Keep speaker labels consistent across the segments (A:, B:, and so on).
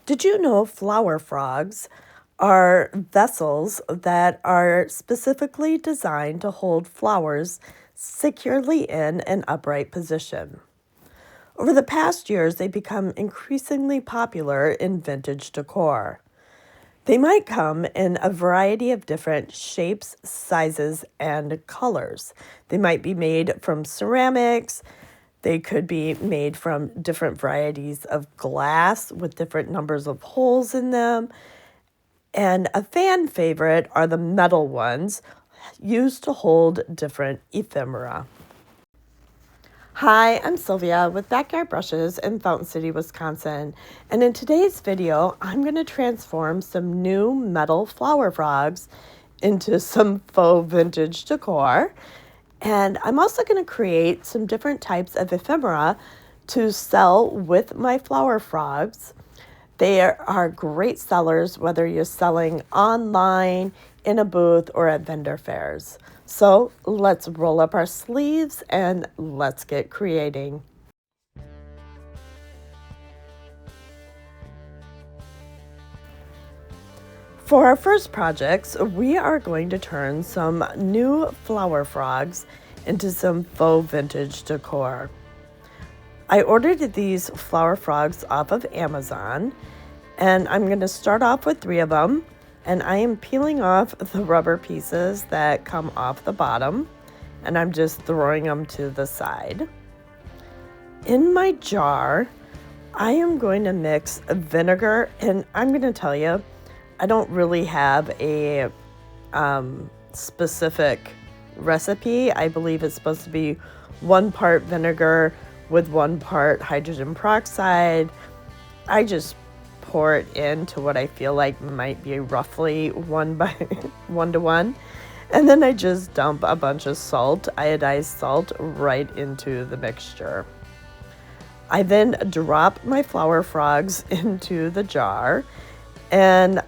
A: Did you know flower frogs are vessels that are specifically designed to hold flowers securely in an upright position? Over the past years, they've become increasingly popular in vintage decor. They might come in a variety of different shapes, sizes, and colors. They might be made from ceramics. They could be made from different varieties of glass with different numbers of holes in them. And a fan favorite are the metal ones used to hold different ephemera. Hi, I'm Sylvia with Backyard Brushes in Fountain City, Wisconsin. And in today's video, I'm going to transform some new metal flower frogs into some faux vintage decor. And I'm also going to create some different types of ephemera to sell with my flower frogs. They are great sellers, whether you're selling online, in a booth, or at vendor fairs. So let's roll up our sleeves and let's get creating. For our first projects, we are going to turn some new flower frogs into some faux vintage decor. I ordered these flower frogs off of Amazon, and I'm going to start off with 3 of them, and I am peeling off the rubber pieces that come off the bottom, and I'm just throwing them to the side. In my jar, I am going to mix vinegar, and I'm going to tell you, I don't really have a specific recipe. I believe it's supposed to be 1 part vinegar with 1 part hydrogen peroxide. I just pour it into what I feel like might be roughly 1 to 1. And then I just dump a bunch of salt, iodized salt, right into the mixture. I then drop my flower frogs into the jar, and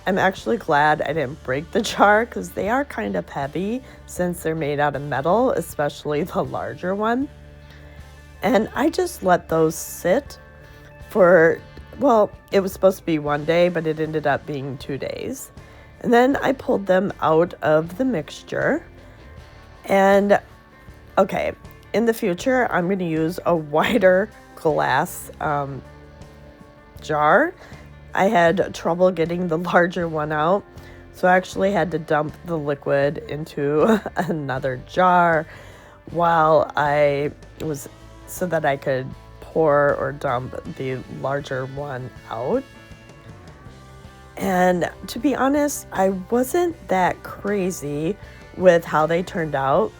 A: I'm actually glad I didn't break the jar because they are kind of heavy since they're made out of metal, especially the larger one. And I just let those sit for, well, it was supposed to be 1 day, but it ended up being 2 days. And then I pulled them out of the mixture. And okay, in the future, I'm going to use a wider glass jar. I had trouble getting the larger one out, so I actually had to dump the liquid into another jar while so that I could pour or dump the larger one out. And to be honest, I wasn't that crazy with how they turned out.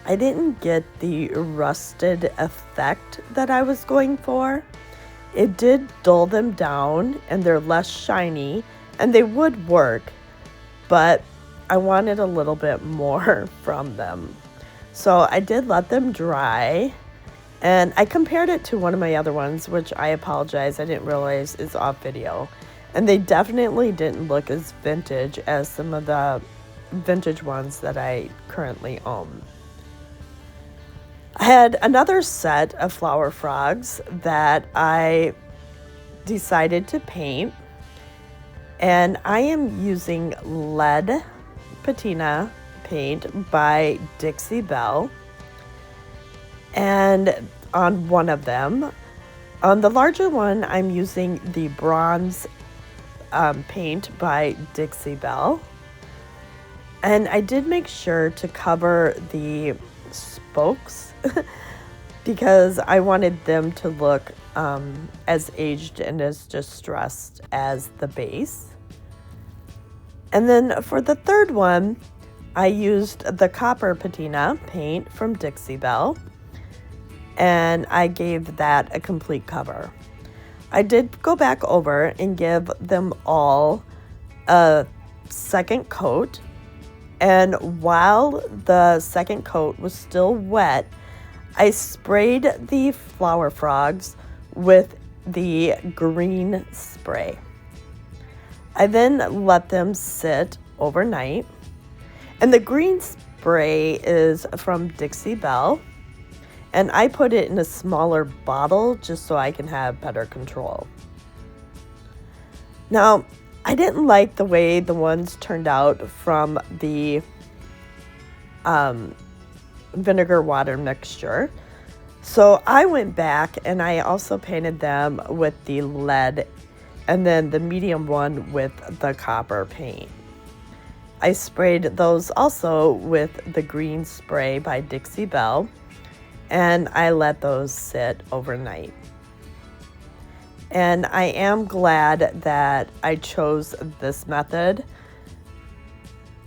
A: I didn't get the rusted effect that I was going for. It did dull them down and they're less shiny, and they would work, but I wanted a little bit more from them. So I did let them dry, and I compared it to one of my other ones, which I apologize, I didn't realize is off video. And they definitely didn't look as vintage as some of the vintage ones that I currently own. I had another set of flower frogs that I decided to paint, and I am using lead patina paint by Dixie Belle. And on one of them, on the larger one, I'm using the bronze paint by Dixie Belle. And I did make sure to cover the spokes because I wanted them to look as aged and as distressed as the base. And then for the third one, I used the copper patina paint from Dixie Belle, and I gave that a complete cover. I did go back over and give them all a second coat, and while the second coat was still wet, I sprayed the flower frogs with the green spray. I then let them sit overnight, and the green spray is from Dixie Belle, and I put it in a smaller bottle just so I can have better control. Now, I didn't like the way the ones turned out from the vinegar water mixture. So I went back and I also painted them with the lead and then the medium one with the copper paint. I sprayed those also with the green spray by Dixie Belle, and I let those sit overnight. And I am glad that I chose this method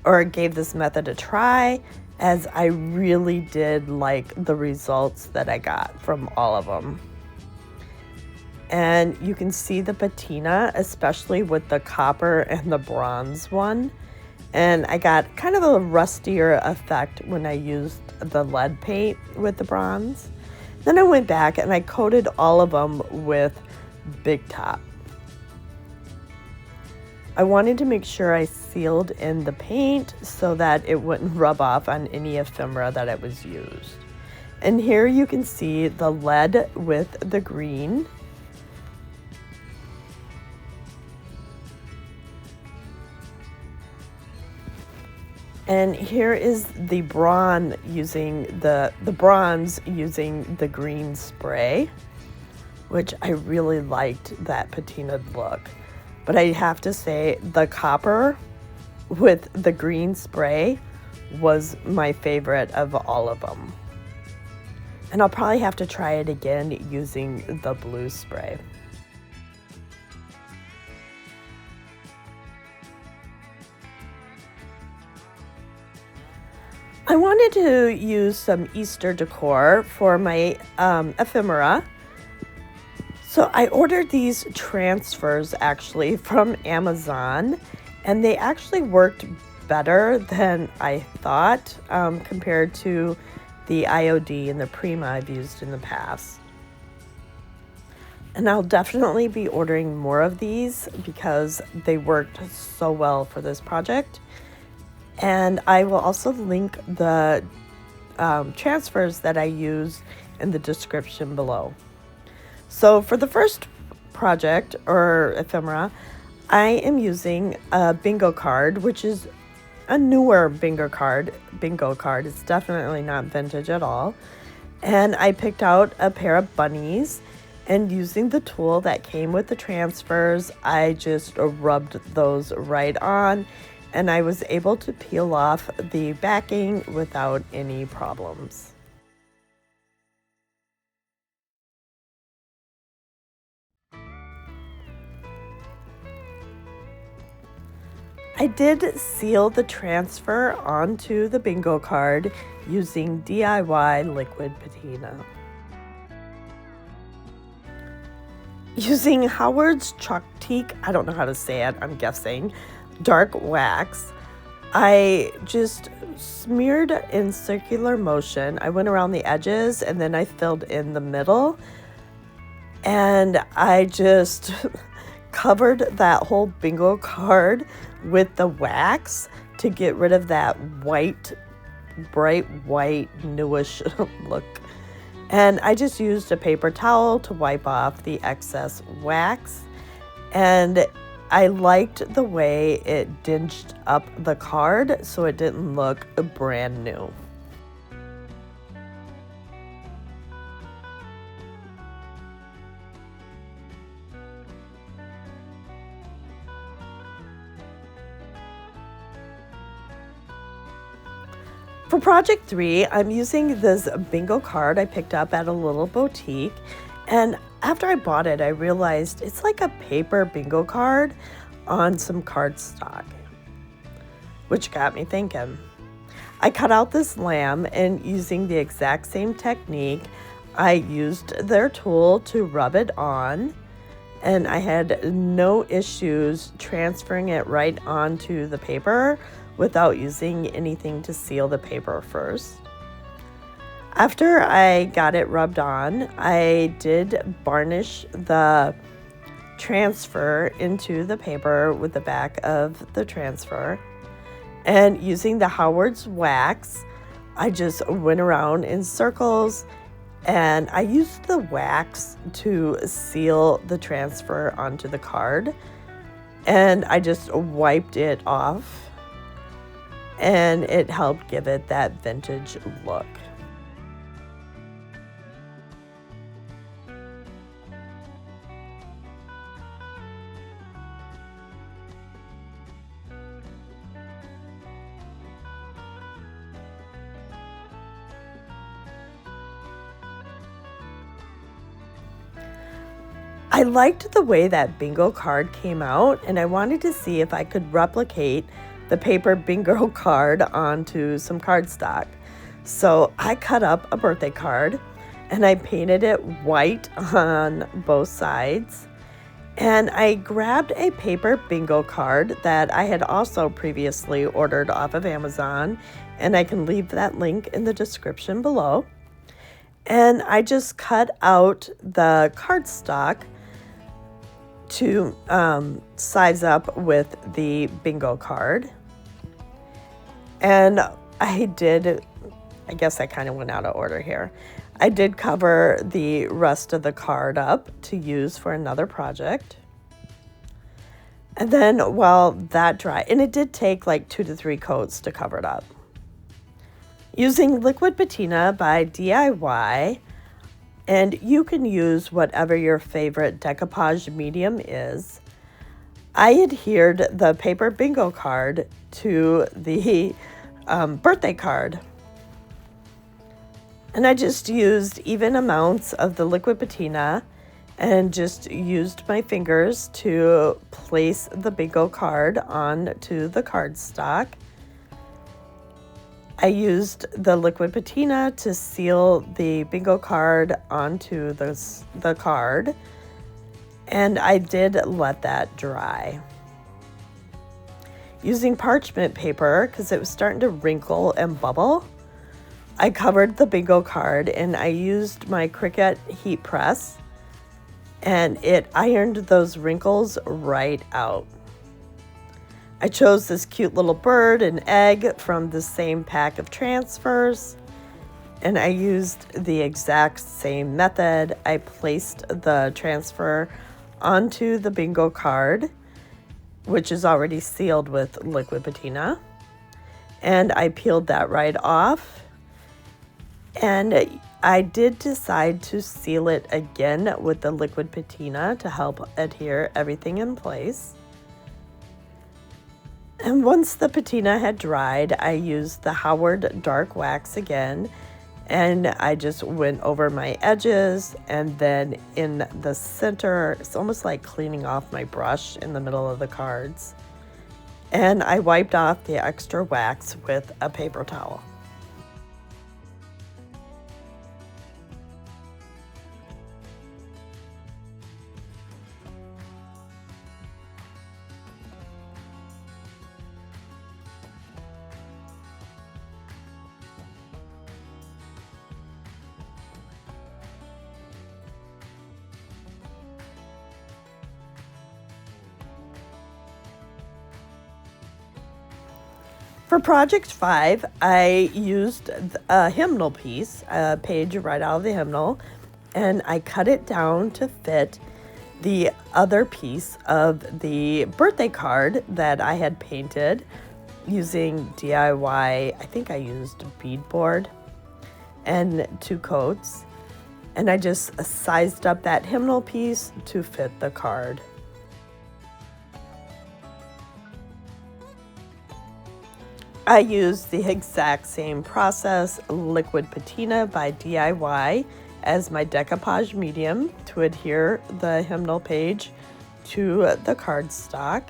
A: or gave this method a try, as I really did like the results that I got from all of them. And you can see the patina, especially with the copper and the bronze one. And I got kind of a rustier effect when I used the lead paint with the bronze. Then I went back and I coated all of them with Big Top. I wanted to make sure I sealed in the paint so that it wouldn't rub off on any ephemera that it was used. And here you can see the lead with the green. And here is the bronze using the bronze using the green spray, which I really liked that patinaed look. But I have to say the copper with the green spray was my favorite of all of them. And I'll probably have to try it again using the blue spray. I wanted to use some Easter decor for my ephemera. So I ordered these transfers actually from Amazon, and they actually worked better than I thought compared to the IOD and the Prima I've used in the past. And I'll definitely be ordering more of these because they worked so well for this project. And I will also link the transfers that I use in the description below. So for the first project or ephemera, I am using a bingo card, which is a newer bingo card. It's definitely not vintage at all. And I picked out a pair of bunnies, and using the tool that came with the transfers, I just rubbed those right on, and I was able to peel off the backing without any problems. I did seal the transfer onto the bingo card using DIY liquid patina. Using Howard's Chalk Teak, I don't know how to say it, I'm guessing, dark wax, I just smeared in circular motion. I went around the edges and then I filled in the middle, and I just covered that whole bingo card with the wax to get rid of that white, bright white, newish look. And I just used a paper towel to wipe off the excess wax. And I liked the way it dinged up the card so it didn't look brand new. For project 3, I'm using this bingo card I picked up at a little boutique, and after I bought it, I realized it's like a paper bingo card on some cardstock, which got me thinking. I cut out this lamb, and using the exact same technique, I used their tool to rub it on, and I had no issues transferring it right onto the paper without using anything to seal the paper first. After I got it rubbed on, I did varnish the transfer into the paper with the back of the transfer. And using the Howard's wax, I just went around in circles, and I used the wax to seal the transfer onto the card. and I just wiped it off, and it helped give it that vintage look. I liked the way that bingo card came out, and I wanted to see if I could replicate the paper bingo card onto some cardstock. So I cut up a birthday card and I painted it white on both sides. And I grabbed a paper bingo card that I had also previously ordered off of Amazon, and I can leave that link in the description below. And I just cut out the cardstock to size up with the bingo card. And I guess I kind of went out of order here. I did cover the rest of the card up to use for another project. And then while that dried, and it did take like 2 to 3 coats to cover it up. Using liquid patina by DIY, and you can use whatever your favorite decoupage medium is. I adhered the paper bingo card to the birthday card. And I just used even amounts of the liquid patina and just used my fingers to place the bingo card onto the cardstock. I used the liquid patina to seal the bingo card onto the card, and I did let that dry. Using parchment paper, because it was starting to wrinkle and bubble, I covered the bingo card and I used my Cricut heat press, and it ironed those wrinkles right out. I chose this cute little bird and egg from the same pack of transfers, and I used the exact same method. I placed the transfer onto the bingo card, which is already sealed with liquid patina, and I peeled that right off. And I did decide to seal it again with the liquid patina to help adhere everything in place. And once the patina had dried, I used the Howard dark wax again, and I just went over my edges, and then in the center, it's almost like cleaning off my brush in the middle of the cards. And I wiped off the extra wax with a paper towel. For project 5, I used a hymnal piece, a page right out of the hymnal, and I cut it down to fit the other piece of the birthday card that I had painted using DIY. I think I used beadboard and 2 coats, and I just sized up that hymnal piece to fit the card. I used the exact same process, liquid patina by DIY, as my decoupage medium to adhere the hymnal page to the cardstock.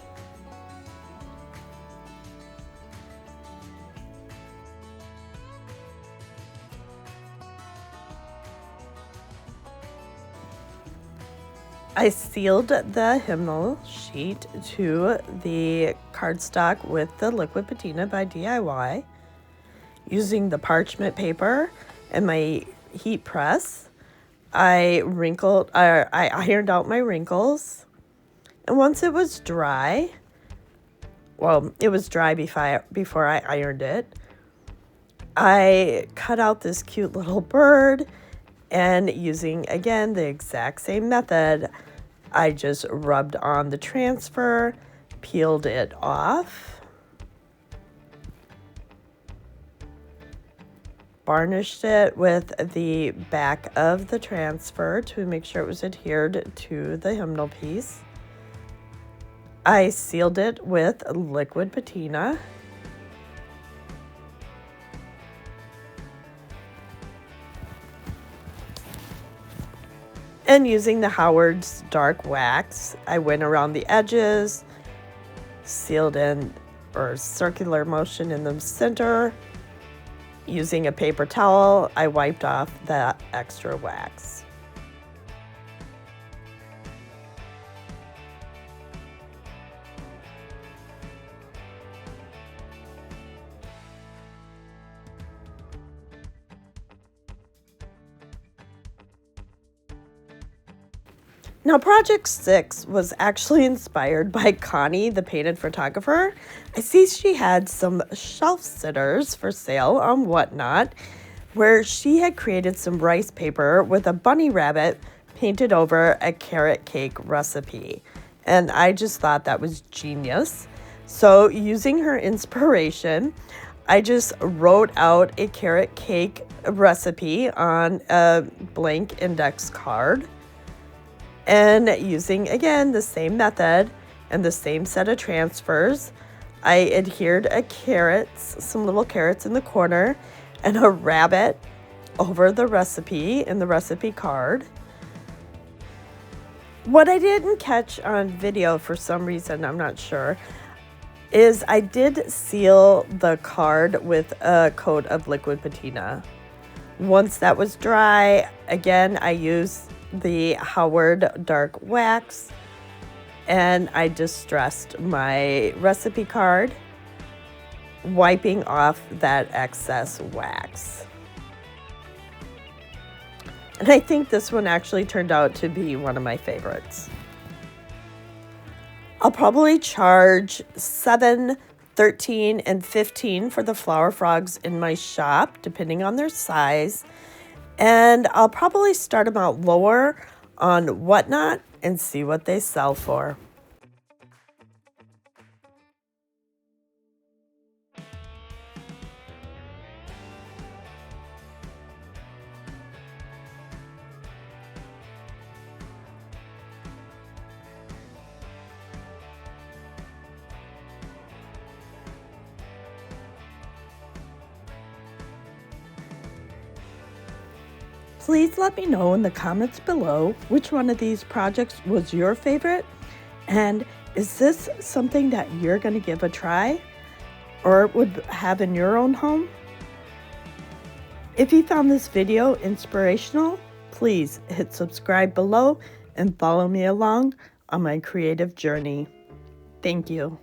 A: I sealed the hymnal sheet to the cardstock with the liquid patina by DIY using the parchment paper and my heat press. I ironed out my wrinkles, and once it was dry, well, it was dry before I ironed it, I cut out this cute little bird, and using, again, the exact same method, I just rubbed on the transfer peeled it off, varnished it with the back of the transfer to make sure it was adhered to the hymnal piece. I sealed it with liquid patina. And using the Howard's dark wax, I went around the edges, sealed in or circular motion in the center. Using a paper towel, I wiped off that extra wax. Now, Project 6 was actually inspired by Connie, the painted photographer. I see she had some shelf sitters for sale on Whatnot, where she had created some rice paper with a bunny rabbit painted over a carrot cake recipe. And I just thought that was genius. So using her inspiration, I just wrote out a carrot cake recipe on a blank index card. And using, again, the same method and the same set of transfers, I adhered some little carrots in the corner and a rabbit over the recipe in the recipe card. What I didn't catch on video for some reason, I'm not sure, is I did seal the card with a coat of liquid patina. Once that was dry, again, I used the Howard dark wax and I distressed my recipe card, wiping off that excess wax. And I think this one actually turned out to be one of my favorites. I'll probably charge $7, $13, and $15 for the flower frogs in my shop, depending on their size. And I'll probably start them out lower on Whatnot and see what they sell for. Please let me know in the comments below which one of these projects was your favorite, and is this something that you're going to give a try or would have in your own home? If you found this video inspirational, please hit subscribe below and follow me along on my creative journey. Thank you.